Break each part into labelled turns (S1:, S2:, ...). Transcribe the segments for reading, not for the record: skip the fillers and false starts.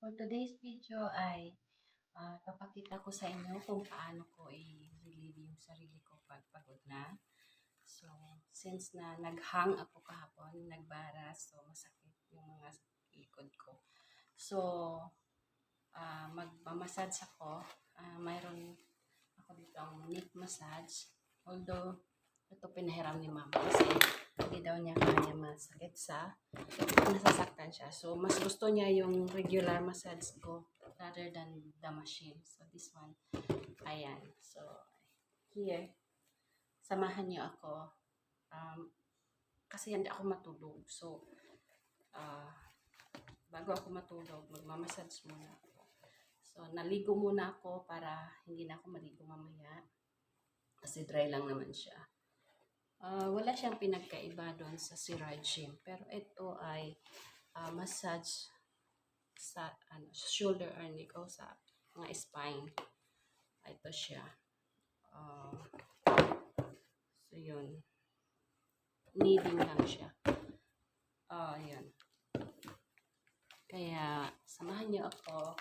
S1: For today's video ay papakita ko sa inyo kung paano ko i-relieve yung sarili ko pag pagod na. So, since na nag-hang ako kahapon, nagbara, so masakit yung mga likod ko. So, magmamassage ako. Mayroon ako dito ang neck massage. Although, ito pinahiram ni mama kasi hindi daw niya kaya masakit sa nasasaktan siya. So, mas gusto niya yung regular massage ko rather than the machine. So, this one, ayan. So, here, samahan niyo ako. Kasi hindi ako matulog. So, bago ako matulog, magmamassage muna ako. So, naligo muna ako para hindi na ako maligo mamaya. Kasi dry lang naman siya. Wala siyang pinagkaiba doon sa Siraj Gym. Pero ito ay massage sa shoulder or neck o sa mga spine. Ito siya. So, yun. Kneading lang siya. Yun. Kaya, samahan niyo ako.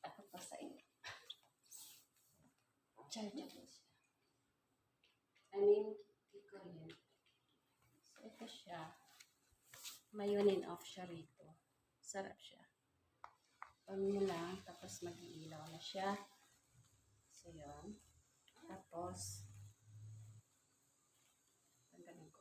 S1: Ako pa sa inyo. Charge ako siya. Iko yun. So, ito siya. May on-and-off siya rito. Sarap siya. On mo lang, tapos mag-iilaw na siya. So, yun. Tapos, tanggalin ko.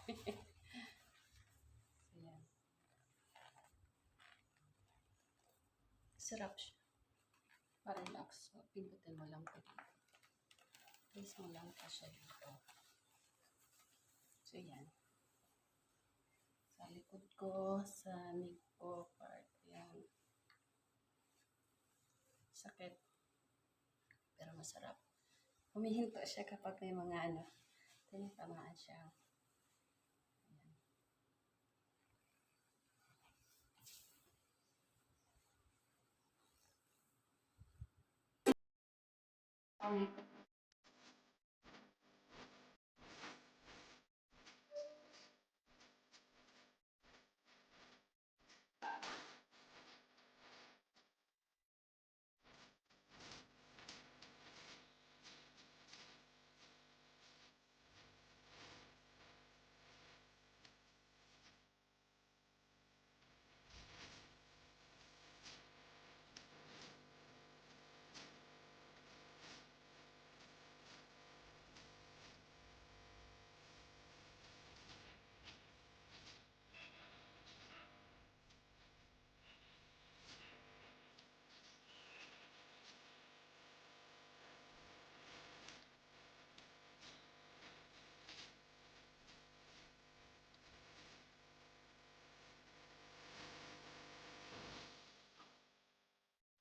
S1: So, yan. Sarap siya. Pa-relax. So, pindutin mo lang po dito. Place mo lang pa siya dito. So, yan. Sa likod ko, sa neck ko, part. Yan. Sakit. Pero masarap. Humihinto siya kapag may mga tinatamaan siya. Ayan.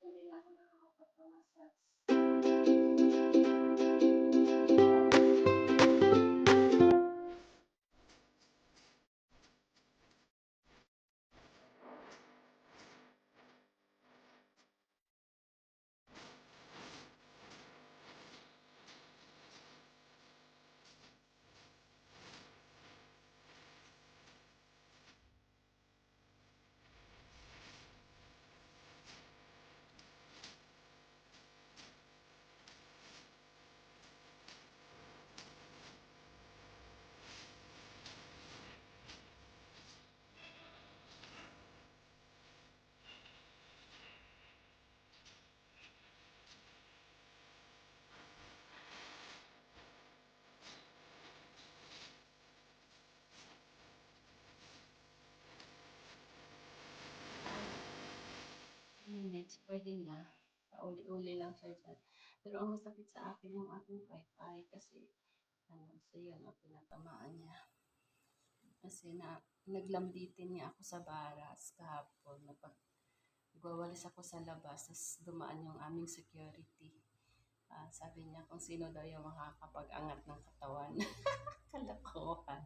S1: Hindi na ako nakakapag-massage. Minutes, pwede na. Pauli-uli lang siya dyan. Pero ang masakit sa akin yung aking paypay kasi so yun ang pinatamaan niya. Kasi naglambitin niya ako sa baras kahapon. Nagwawalis ako sa labas, tapos dumaan yung aming security. Sabi niya kung sino daw yung makakapag-angat ng katawan. Kalokohan.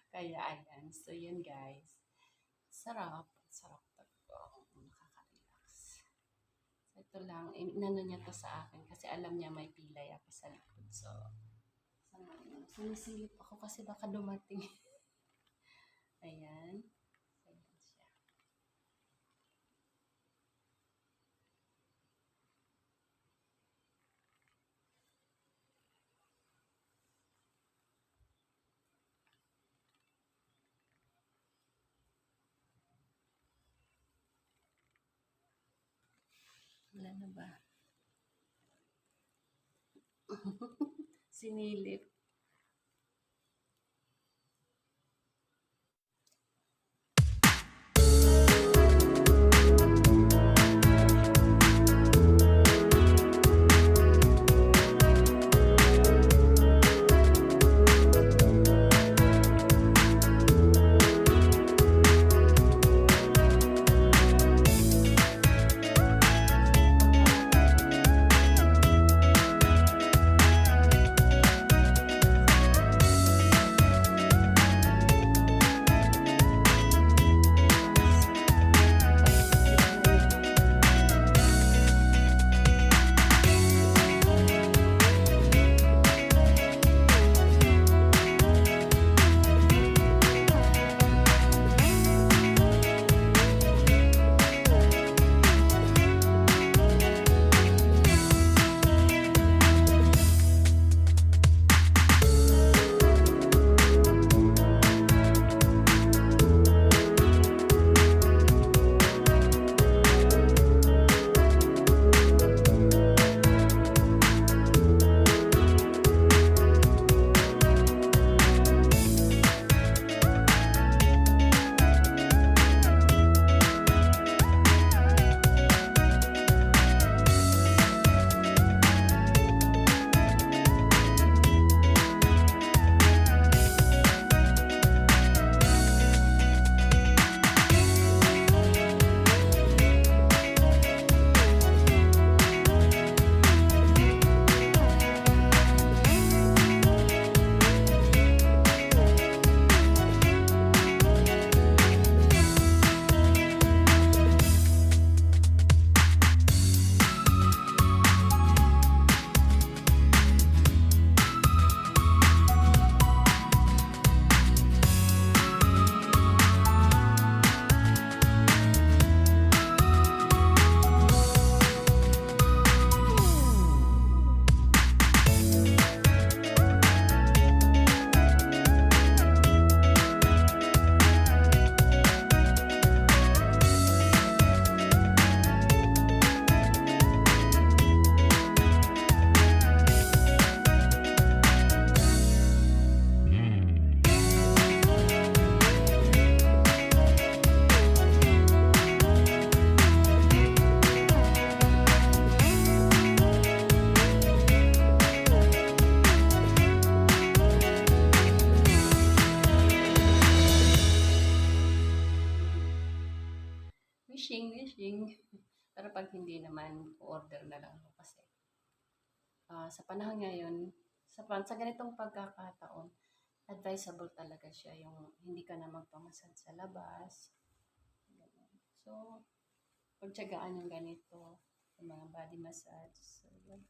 S1: Kaya ayan. So yun guys. Sarap. Sarap talaga. Nakaka-relax. So ito ito lang, inano niya to sa akin kasi alam niya may pilay ako sa likod. So, sinisilip ako kasi baka dumating. Ayan. Ayan siya. Wala na ba? Sinilip. Wishing. Pero pag hindi naman, order na lang ako kasi sa panahon ngayon, sa ganitong pagkakataon, advisable talaga siya yung hindi ka na magpamasad sa labas. Ganun. So, pagtsagaan yung ganito, yung mga body massage. So, yun.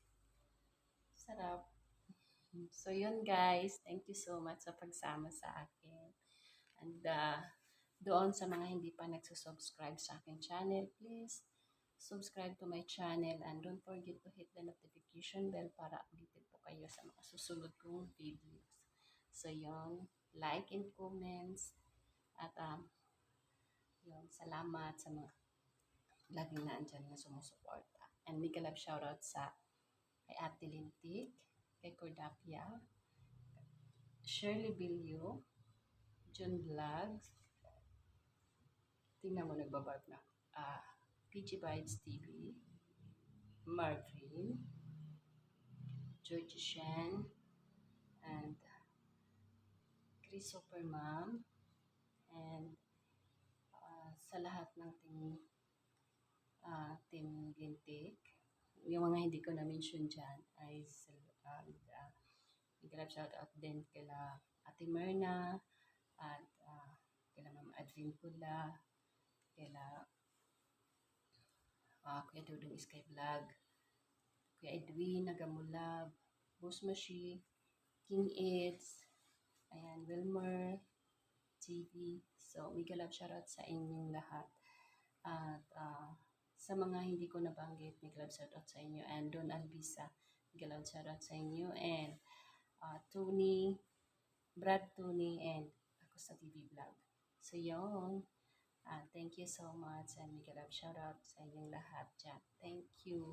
S1: Sarap. So, yun guys. Thank you so much sa pagsama sa akin. And doon sa mga hindi pa nagsusubscribe sa akin channel, please subscribe to my channel and don't forget to hit the notification bell para updated po kayo sa mga susunod kong videos. So, yun. Like and comments. At, yun. Salamat sa mga laging naandyan na sumusuporta. And mega love shoutout sa kay Ate Lintik, kay Cordapia, Shirley Bilyo, John Vlogs, tingnan mo nagbabark na, PG Vibes TV, Marvin, Georgie Shen, and Chris Supermom, and sa lahat ng team Gintik, yung mga hindi ko na-mention dyan ay shout out din kila Ate Myrna at kila Ma'am Advin Kula, kila Kuya Dudong Sky Vlog, Kuya Edwin Nagamulab, Boss Mashi, King Eds, ayan, Wilmer TV. So, mega love shoutout sa inyong lahat. At sa mga hindi ko nabanggit, mega love shoutout sa inyo. And Don Albisa, mega love shoutout sa inyo. And Tony, Brad Tony, and ako sa TV Vlog. So, yun. Thank you so much and mega love shoutout sa inyong lahat dyan. Thank you.